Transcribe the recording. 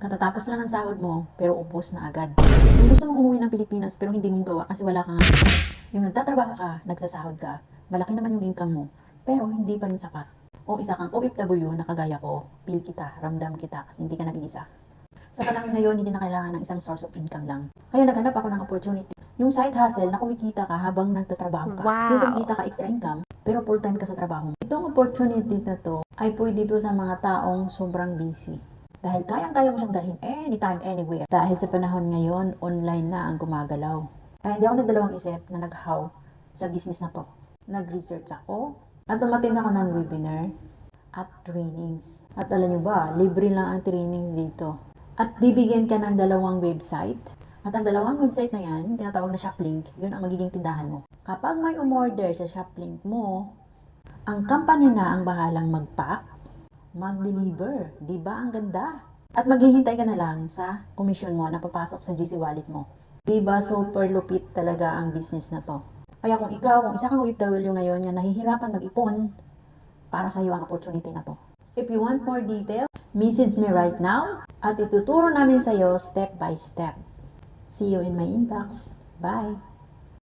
Katatapos lang ng sahod mo, pero ubos na agad. Kung gusto mong umuwi ng Pilipinas pero hindi mong gawa kasi wala kang yung nagtatrabaho ka, nagsasahod ka, malaki naman yung income mo, pero hindi pa rin sapat. O isa kang OFW na kagaya ko, feel kita, ramdam kita kasi hindi ka nag-iisa. Sa panahon ngayon, hindi na kailangan ng isang source of income lang. Kaya naghanap ako ng opportunity. Yung side hustle na kumikita ka habang nagtatrabaho ka. Yung kumikita ka extra income, pero full-time ka sa trabaho mo. Itong opportunity na to ay pwede dito sa mga taong sobrang busy. Dahil kayang-kaya mo siyang dalhin anytime, anywhere. Dahil sa panahon ngayon, online na ang gumagalaw. Kaya hindi ako nagdalawang isip na nag-how sa business na to. Nag-research ako at umattend ako ng webinar at trainings. At alam nyo ba, libre lang ang trainings dito. At bibigyan ka ng dalawang website. At ang dalawang website na yan, tinatawag na Shoplink, yun ang magiging tindahan mo. Kapag may umorder sa Shoplink mo, ang company na ang bahalang mag-pack, mag-deliver. Diba ang ganda? At maghihintay ka na lang sa commission mo na papasok sa GC wallet mo. Diba super lupit talaga ang business na to? Kaya kung ikaw, kung isa kang OFW ngayon na nahihirapan mag-ipon, para sa iyo ang opportunity na to. If you want more details, message me right now at ituturo namin sa iyo step by step. See you in my inbox. Bye!